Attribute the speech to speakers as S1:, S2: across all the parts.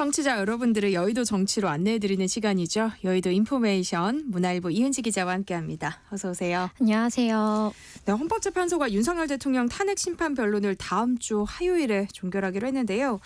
S1: 청취자 여러분들을 여의도 정치로 안내해드리는 시간이죠. 여의도 인포메이션 문화일보 이은지 기자와 함께합니다. 어서 오세요.
S2: 안녕하세요.
S1: 네, 헌법재판소가 윤석열 대통령 탄핵 심판 변론을 다음 주 화요일에 종결하기로 했는데요.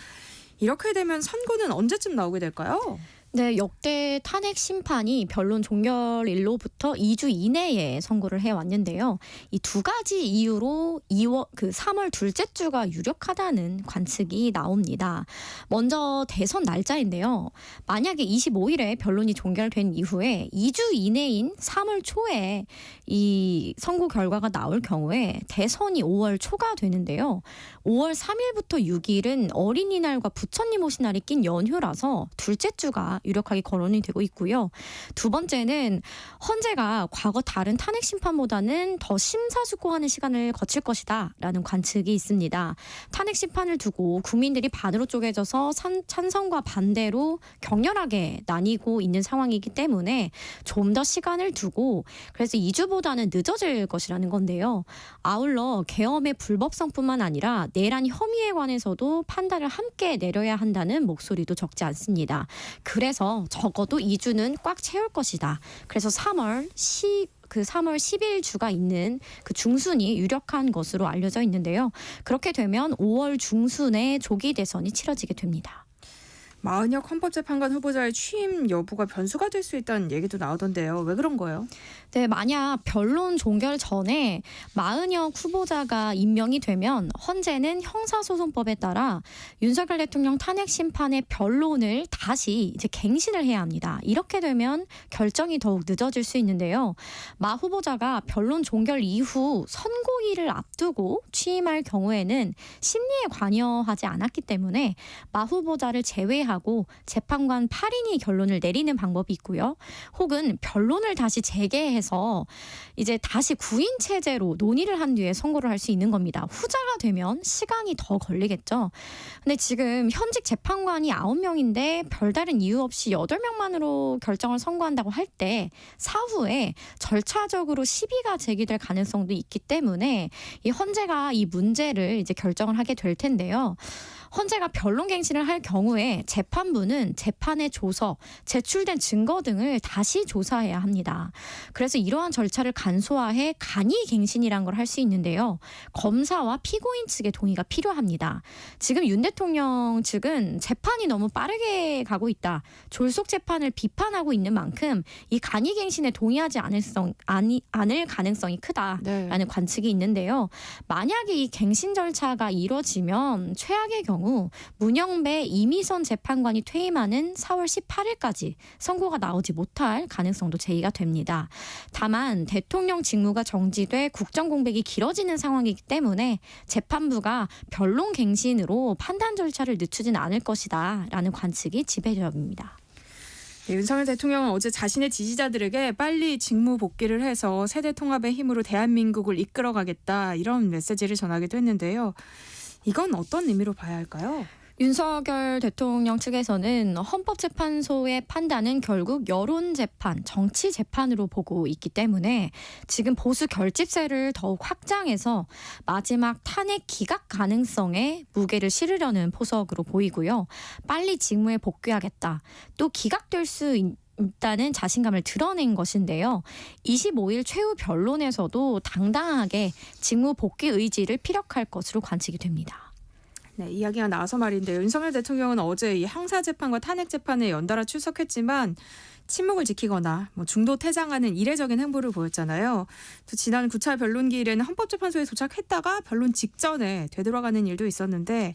S1: 이렇게 되면 선고는 언제쯤 나오게 될까요?
S2: 네, 역대 탄핵 심판이 변론 종결일로부터 2주 이내에 선고를 해왔는데요. 이 두 가지 이유로 3월 둘째 주가 유력하다는 관측이 나옵니다. 먼저 대선 날짜인데요. 만약에 25일에 변론이 종결된 이후에 2주 이내인 3월 초에 이 선고 결과가 나올 경우에 대선이 5월 초가 되는데요. 5월 3일부터 6일은 어린이날과 부처님 오신 날이 낀 연휴라서 둘째 주가 유력하게 거론이 되고 있고요. 두 번째는 헌재가 과거 다른 탄핵 심판보다는 더 심사숙고하는 시간을 거칠 것이다라는 관측이 있습니다. 탄핵 심판을 두고 국민들이 반으로 쪼개져서 찬성과 반대로 격렬하게 나뉘고 있는 상황이기 때문에 좀 더 시간을 두고 그래서 2주보다는 늦어질 것이라는 건데요. 아울러 계엄의 불법성뿐만 아니라 내란 혐의에 관해서도 판단을 함께 내려야 한다는 목소리도 적지 않습니다. 그래서 적어도 2주는 꽉 채울 것이다. 그래서 3월 10일 주가 있는 그 중순이 유력한 것으로 알려져 있는데요. 그렇게 되면 5월 중순에 조기 대선이 치러지게 됩니다.
S1: 마은혁 헌법재판관 후보자의 취임 여부가 변수가 될 수 있다는 얘기도 나오던데요. 왜 그런 거예요?
S2: 네, 만약 변론 종결 전에 마은혁 후보자가 임명이 되면 헌재는 형사소송법에 따라 윤석열 대통령 탄핵 심판의 변론을 다시 이제 갱신을 해야 합니다. 이렇게 되면 결정이 더욱 늦어질 수 있는데요. 마 후보자가 변론 종결 이후 선고일을 앞두고 취임할 경우에는 심리에 관여하지 않았기 때문에 마 후보자를 제외하고 재판관 8인이 결론을 내리는 방법이 있고요. 혹은 변론을 다시 재개해서 이제 다시 구인 체제로 논의를 한 뒤에 선고를 할 수 있는 겁니다. 후자가 되면 시간이 더 걸리겠죠. 근데 지금 현직 재판관이 9명인데 별다른 이유 없이 8명만으로 결정을 선고한다고 할 때 사후에 절차적으로 시비가 제기될 가능성도 있기 때문에 이 헌재가 이 문제를 이제 결정을 하게 될 텐데요. 헌재가 변론 갱신을 할 경우에 재판부는 재판의 조서, 제출된 증거 등을 다시 조사해야 합니다. 그래서 이러한 절차를 간소화해 간이 갱신이란 걸 할 수 있는데요. 검사와 피고인 측의 동의가 필요합니다. 지금 윤 대통령 측은 재판이 너무 빠르게 가고 있다. 졸속 재판을 비판하고 있는 만큼 이 간이 갱신에 동의하지 않을 가능성이 크다라는 관측이 있는데요. 만약에 이 갱신 절차가 이루어지면 최악의 경우 문영배 이미선 재판관이 퇴임하는 4월 18일까지 선고가 나오지 못할 가능성도 제기가 됩니다. 다만 대통령 직무가 정지돼 국정 공백이 길어지는 상황이기 때문에 재판부가 변론 갱신으로 판단 절차를 늦추진 않을 것이다 라는 관측이 지배적입니다.
S1: 네, 윤석열 대통령은 어제 자신의 지지자들에게 빨리 직무 복귀를 해서 세대 통합의 힘으로 대한민국을 이끌어가겠다 이런 메시지를 전하기도 했는데요. 이건 어떤 의미로 봐야 할까요?
S2: 윤석열 대통령 측에서는 헌법재판소의 판단은 결국 여론재판, 정치재판으로 보고 있기 때문에 지금 보수 결집세를 더욱 확장해서 마지막 탄핵 기각 가능성에 무게를 실으려는 포석으로 보이고요. 빨리 직무에 복귀하겠다. 또 기각될 수 있다는 자신감을 드러낸 것인데요. 25일 최후 변론에서도 당당하게 직무 복귀 의지를 피력할 것으로 관측이 됩니다.
S1: 네, 이야기가 나와서 말인데 윤석열 대통령은 어제 이 형사재판과 탄핵재판에 연달아 출석했지만 침묵을 지키거나 중도 퇴장하는 이례적인 행보를 보였잖아요. 또 지난 9차 변론기일에는 헌법재판소에 도착했다가 변론 직전에 되돌아가는 일도 있었는데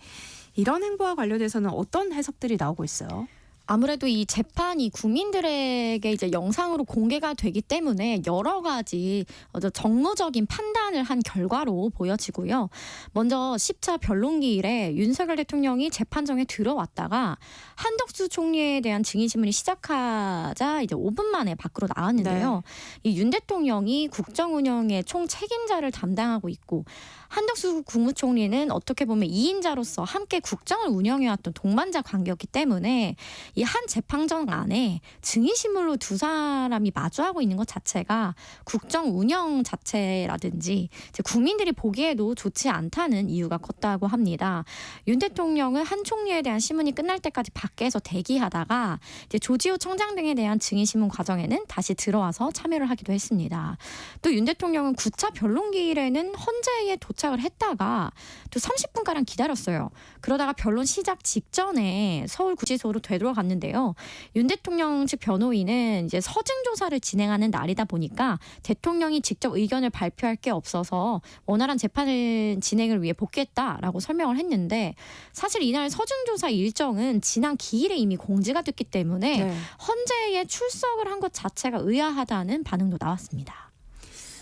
S1: 이런 행보와 관련해서는 어떤 해석들이 나오고 있어요?
S2: 아무래도 이 재판이 국민들에게 이제 영상으로 공개가 되기 때문에 여러 가지 정무적인 판단을 한 결과로 보여지고요. 먼저 10차 변론기일에 윤석열 대통령이 재판정에 들어왔다가 한덕수 총리에 대한 증인신문이 시작하자 이제 5분 만에 밖으로 나왔는데요. 이 윤 대통령이 국정 운영의 총 책임자를 담당하고 있고 한덕수 국무총리는 어떻게 보면 2인자로서 함께 국정을 운영해왔던 동반자 관계였기 때문에 이 이 한 재판정 안에 증인신문으로 두 사람이 마주하고 있는 것 자체가 국정 운영 자체라든지 이제 국민들이 보기에도 좋지 않다는 이유가 컸다고 합니다. 윤 대통령은 한 총리에 대한 신문이 끝날 때까지 밖에서 대기하다가 이제 조지호 청장 등에 대한 증인신문 과정에는 다시 들어와서 참여를 하기도 했습니다. 또 윤 대통령은 9차 변론기일에는 헌재에 도착을 했다가 또 30분가량 기다렸어요. 그러다가 변론 시작 직전에 서울구치소로 되돌아갔는데요. 윤 대통령 측 변호인은 이제 서증 조사를 진행하는 날이다 보니까 대통령이 직접 의견을 발표할 게 없어서 원활한 재판을 진행을 위해 복귀했다라고 설명을 했는데 사실 이날 서증 조사 일정은 지난 기일에 이미 공지가 됐기 때문에
S1: 네.
S2: 헌재에 출석을 한 것 자체가 의아하다는 반응도 나왔습니다.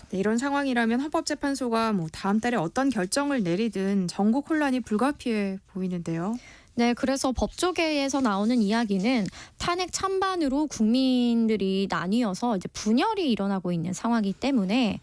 S1: 네, 이런 상황이라면 헌법재판소가 뭐 다음 달에 어떤 결정을 내리든 전국 혼란이 불가피해 보이는데요.
S2: 네, 그래서 법조계에서 나오는 이야기는 탄핵 찬반으로 국민들이 나뉘어서 이제 분열이 일어나고 있는 상황이기 때문에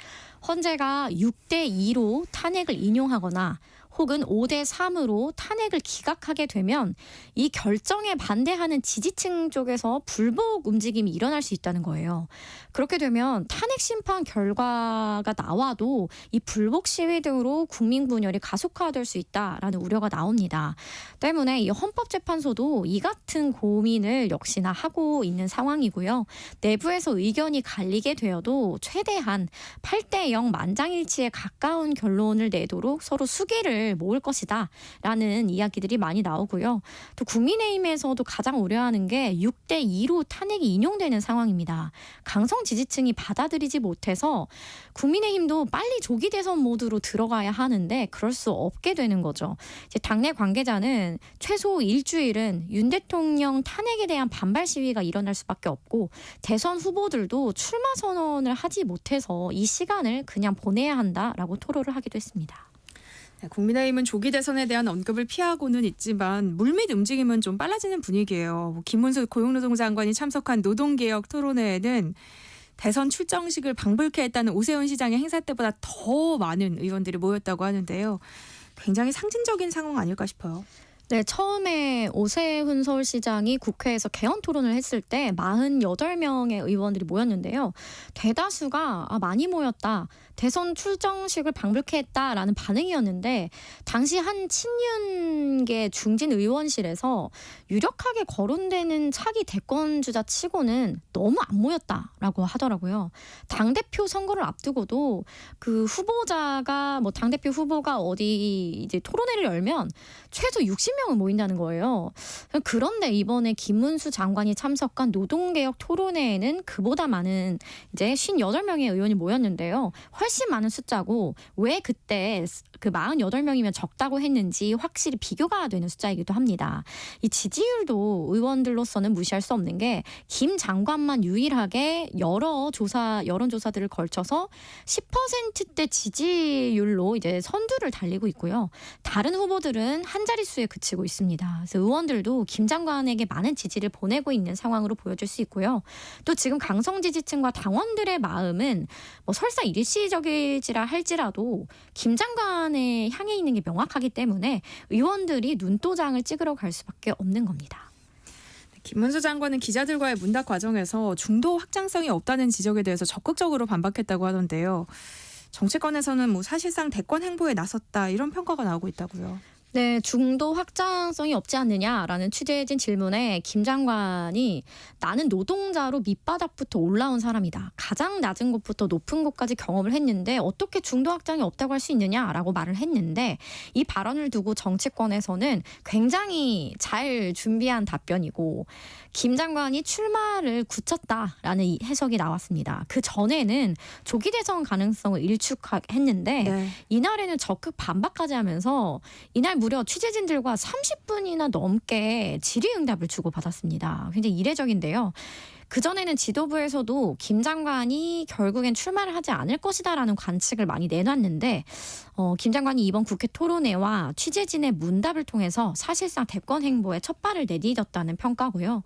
S2: 헌재가 6대2로 탄핵을 인용하거나 혹은 5대3으로 탄핵을 기각하게 되면 이 결정에 반대하는 지지층 쪽에서 불복 움직임이 일어날 수 있다는 거예요. 그렇게 되면 탄핵 심판 결과가 나와도 이 불복 시위 등으로 국민 분열이 가속화될 수 있다라는 우려가 나옵니다. 때문에 이 헌법재판소도 이 같은 고민을 역시나 하고 있는 상황이고요. 내부에서 의견이 갈리게 되어도 최대한 8대0 만장일치에 가까운 결론을 내도록 서로 수기를 모을 것이다 라는 이야기들이 많이 나오고요. 또 국민의힘에서도 가장 우려하는 게 6대2로 탄핵이 인용되는 상황입니다. 강성 지지층이 받아들이지 못해서 국민의힘도 빨리 조기 대선 모드로 들어가야 하는데 그럴 수 없게 되는 거죠. 이제 당내 관계자는 최소 일주일은 윤 대통령 탄핵에 대한 반발 시위가 일어날 수밖에 없고 대선 후보들도 출마 선언을 하지 못해서 이 시간을 그냥 보내야 한다라고 토로를 하기도 했습니다.
S1: 네, 국민의힘은 조기 대선에 대한 언급을 피하고는 있지만 물밑 움직임은 좀 빨라지는 분위기예요. 김문수 고용노동부 장관이 참석한 노동개혁 토론회에는 대선 출정식을 방불케 했다는 오세훈 시장의 행사 때보다 더 많은 의원들이 모였다고 하는데요. 굉장히 상징적인 상황 아닐까 싶어요.
S2: 네, 처음에 오세훈 서울시장이 국회에서 개헌 토론을 했을 때 48명의 의원들이 모였는데요. 대다수가 많이 모였다. 대선 출정식을 방불케 했다라는 반응이었는데 당시 한 친윤계 중진 의원실에서 유력하게 거론되는 차기 대권주자 치고는 너무 안 모였다라고 하더라고요. 당대표 선거를 앞두고도 그 후보자가 당대표 후보가 어디 이제 토론회를 열면 최소 60명은 모인다는 거예요. 그런데 이번에 김문수 장관이 참석한 노동개혁 토론회에는 그보다 많은 이제 58명의 의원이 모였는데요. 훨씬 많은 숫자고 왜 그때 그 48명이면 적다고 했는지 확실히 비교가 되는 숫자이기도 합니다. 이 지지율도 의원들로서는 무시할 수 없는 게 김 장관만 유일하게 여론조사들을 걸쳐서 10%대 지지율로 이제 선두를 달리고 있고요. 다른 후보들은 한 자릿수에 그치고 있습니다. 그래서 의원들도 김 장관에게 많은 지지를 보내고 있는 상황으로 보여질 수 있고요. 또 지금 강성 지지층과 당원들의 마음은 설사 일시적이지라 할지라도 김 장관에 향해 있는 게 명확하기 때문에 의원들이 눈도장을 찍으러 갈 수밖에 없는 겁니다.
S1: 김문수 장관은 기자들과의 문답 과정에서 중도 확장성이 없다는 지적에 대해서 적극적으로 반박했다고 하던데요. 정치권에서는 사실상 대권 행보에 나섰다 이런 평가가 나오고 있다고요.
S2: 네, 중도 확장성이 없지 않느냐라는 취재진 질문에 김 장관이 나는 노동자로 밑바닥부터 올라온 사람이다. 가장 낮은 곳부터 높은 곳까지 경험을 했는데 어떻게 중도 확장이 없다고 할 수 있느냐라고 말을 했는데 이 발언을 두고 정치권에서는 굉장히 잘 준비한 답변이고 김 장관이 출마를 굳혔다라는 해석이 나왔습니다. 그 전에는 조기 대선 가능성을 일축했는데
S1: 네.
S2: 이날에는 적극 반박까지 하면서 이날 무려 취재진들과 30분이나 넘게 질의응답을 주고받았습니다. 굉장히 이례적인데요. 그전에는 지도부에서도 김 장관이 결국엔 출마를 하지 않을 것이다라는 관측을 많이 내놨는데 김 장관이 이번 국회 토론회와 취재진의 문답을 통해서 사실상 대권 행보에 첫 발을 내디뎠다는 평가고요.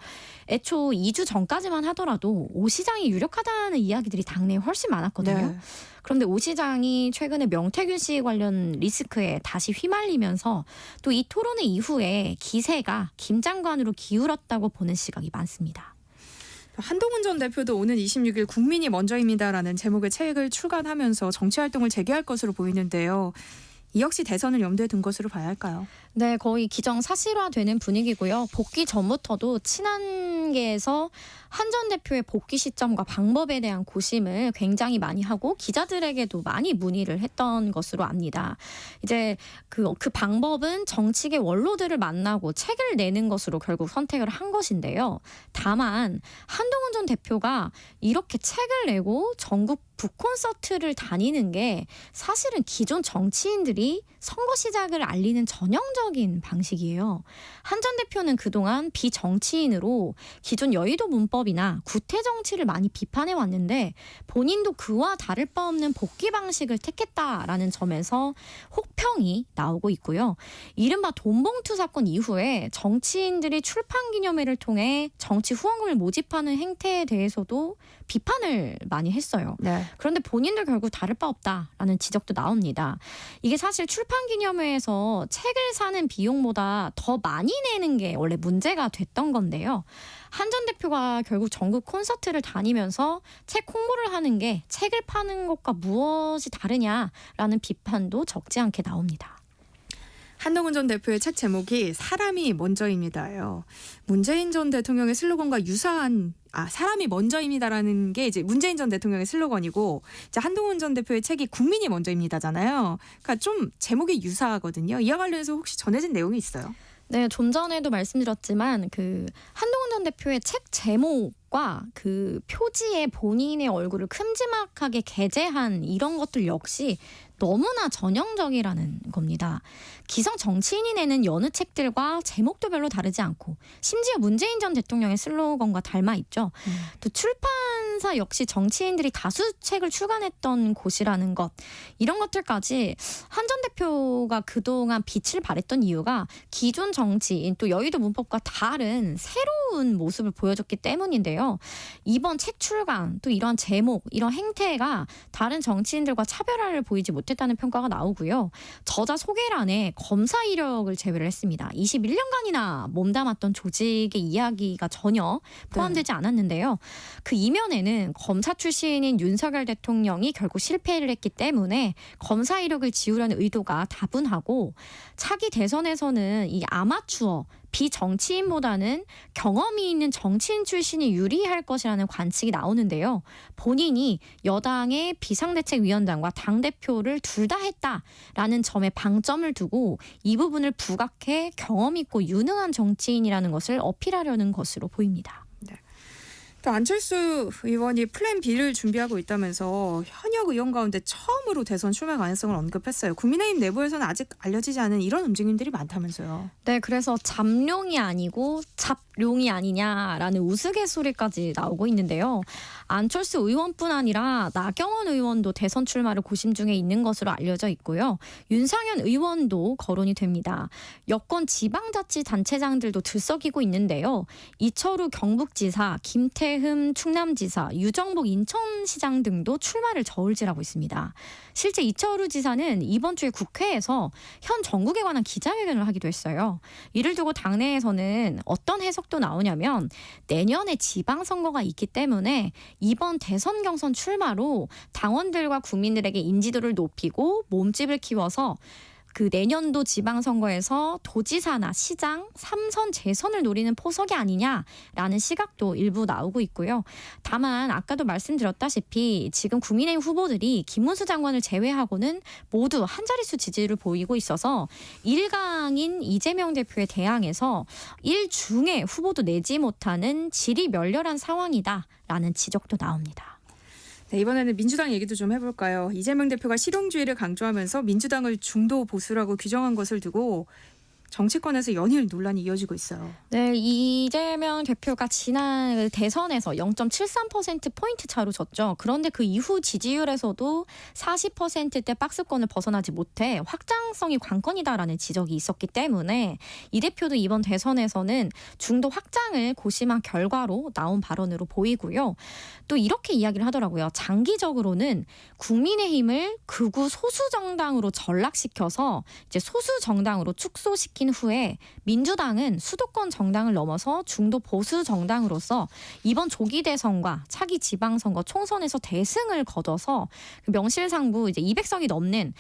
S2: 애초 2주 전까지만 하더라도 오 시장이 유력하다는 이야기들이 당내에 훨씬 많았거든요.
S1: 네.
S2: 그런데 오 시장이 최근에 명태균 씨 관련 리스크에 다시 휘말리면서 또 이 토론회 이후에 기세가 김 장관으로 기울었다고 보는 시각이 많습니다.
S1: 한동훈 전 대표도 오는 26일 국민이 먼저입니다라는 제목의 책을 출간하면서 정치활동을 재개할 것으로 보이는데요. 이 역시 대선을 염두에 둔 것으로 봐야 할까요?
S2: 네, 거의 기정사실화되는 분위기고요. 복귀 전부터도 친한계에서 한 전 대표의 복귀 시점과 방법에 대한 고심을 굉장히 많이 하고 기자들에게도 많이 문의를 했던 것으로 압니다. 이제 그 방법은 정치계 원로들을 만나고 책을 내는 것으로 결국 선택을 한 것인데요. 다만 한동훈 전 대표가 이렇게 책을 내고 전국 북콘서트를 다니는 게 사실은 기존 정치인들이 선거 시작을 알리는 전형적인 방식이에요. 한 전 대표는 그동안 비정치인으로 기존 여의도 문법이나 구태 정치를 많이 비판해 왔는데 본인도 그와 다를 바 없는 복귀 방식을 택했다라는 점에서 혹평이 나오고 있고요. 이른바 돈봉투 사건 이후에 정치인들이 출판 기념회를 통해 정치 후원금을 모집하는 행태에 대해서도 비판을 많이 했어요.
S1: 네.
S2: 그런데 본인도 결국 다를 바 없다라는 지적도 나옵니다. 이게 사실 출판 기념회에서 책을 사는 비용보다 더 많이 내는 게 원래 문제가 됐던 건데요. 한 전 대표가 결국 전국 콘서트를 다니면서 책 홍보를 하는 게 책을 파는 것과 무엇이 다르냐라는 비판도 적지 않게 나옵니다.
S1: 한동훈 전 대표의 책 제목이 사람이 먼저입니다예요. 문재인 전 대통령의 슬로건과 유사한 사람이 먼저입니다라는 게 이제 문재인 전 대통령의 슬로건이고 이제 한동훈 전 대표의 책이 국민이 먼저입니다잖아요. 그러니까 좀 제목이 유사하거든요. 이와 관련해서 혹시 전해진 내용이 있어요?
S2: 네, 좀 전에도 말씀드렸지만 그 한동훈 전 대표의 책 제목과 그 표지에 본인의 얼굴을 큼지막하게 게재한 이런 것들 역시 너무나 전형적이라는 겁니다. 기성 정치인이 내는 여느 책들과 제목도 별로 다르지 않고 심지어 문재인 전 대통령의 슬로건과 닮아 있죠. 또 출판사 역시 정치인들이 다수 책을 출간했던 곳이라는 것, 이런 것들까지 한 전 대표가 그동안 빛을 발했던 이유가 기존 정치인 또 여의도 문법과 다른 새로운 모습을 보여줬기 때문인데요. 이번 책 출간 또 이런 제목, 이런 행태가 다른 정치인들과 차별화를 보이지 못했다는 평가가 나오고요. 저자 소개란에 검사 이력을 제외를 했습니다. 21년간이나 몸담았던 조직의 이야기가 전혀 포함되지 않았는데요. 그 이면에는 검사 출신인 윤석열 대통령이 결국 실패를 했기 때문에 검사 이력을 지우려는 의도가 다분하고 차기 대선에서는 이 아마추어 비정치인보다는 경험이 있는 정치인 출신이 유리할 것이라는 관측이 나오는데요. 본인이 여당의 비상대책위원장과 당대표를 둘 다 했다라는 점에 방점을 두고 이 부분을 부각해 경험 있고 유능한 정치인이라는 것을 어필하려는 것으로 보입니다.
S1: 또 안철수 의원이 플랜 B를 준비하고 있다면서 현역 의원 가운데 처음으로 대선 출마 가능성을 언급했어요. 국민의힘 내부에서는 아직 알려지지 않은 이런 움직임들이 많다면서요.
S2: 네, 그래서 잡룡이 아니고 잡룡이 아니냐라는 우스갯소리까지 나오고 있는데요. 안철수 의원뿐 아니라 나경원 의원도 대선 출마를 고심 중에 있는 것으로 알려져 있고요. 윤상현 의원도 거론이 됩니다. 여권 지방자치단체장들도 들썩이고 있는데요. 이철우 경북지사, 김태흠 충남지사, 유정복 인천시장 등도 출마를 저울질하고 있습니다. 실제 이철우 지사는 이번 주에 국회에서 현 정국에 관한 기자회견을 하기도 했어요. 이를 두고 당내에서는 어떤 해석도 나오냐면 내년에 지방선거가 있기 때문에 이번 대선 경선 출마로 당원들과 국민들에게 인지도를 높이고 몸집을 키워서 그 내년도 지방선거에서 도지사나 시장 3선 재선을 노리는 포석이 아니냐라는 시각도 일부 나오고 있고요. 다만 아까도 말씀드렸다시피 지금 국민의힘 후보들이 김문수 장관을 제외하고는 모두 한 자릿수 지지를 보이고 있어서 1강인 이재명 대표의 대항에서 1중의 후보도 내지 못하는 질이 멸렬한 상황이다라는 지적도 나옵니다.
S1: 네, 이번에는 민주당 얘기도 좀 해볼까요? 이재명 대표가 실용주의를 강조하면서 민주당을 중도 보수라고 규정한 것을 두고 정치권에서 연일 논란이 이어지고 있어요.
S2: 네, 이재명 대표가 지난 대선에서 0.73%포인트 차로 졌죠. 그런데 그 이후 지지율에서도 40%대 박스권을 벗어나지 못해 확장성이 관건이다라는 지적이 있었기 때문에 이 대표도 이번 대선에서는 중도 확장을 고심한 결과로 나온 발언으로 보이고요. 또 이렇게 이야기를 하더라고요. 장기적으로는 국민의힘을 극우 소수 정당으로 전락시켜서 이제 소수 정당으로 축소시킨 후에 민주당은 수도권 정당을 넘어서 중도 보수 정당으로서 이번 조기 대선과 차기 지방선거 총선에서 대승을 거둬서 명실상부 이제 200석이 넘는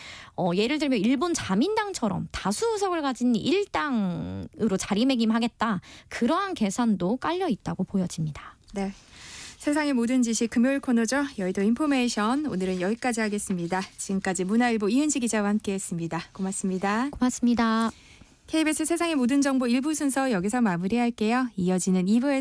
S2: 예를 들면 일본 자민당처럼 다수 의석을 가진 1당으로 자리매김하겠다. 그러한 계산도 깔려 있다고 보여집니다.
S1: 네. 세상의 모든 지식 금요일 코너죠. 여의도 인포메이션 오늘은 여기까지 하겠습니다. 지금까지 문화일보 이은지 기자와 함께했습니다. 고맙습니다.
S2: 고맙습니다.
S1: KBS 세상의 모든 정보 1부 순서 여기서 마무리할게요. 이어지는 2부에서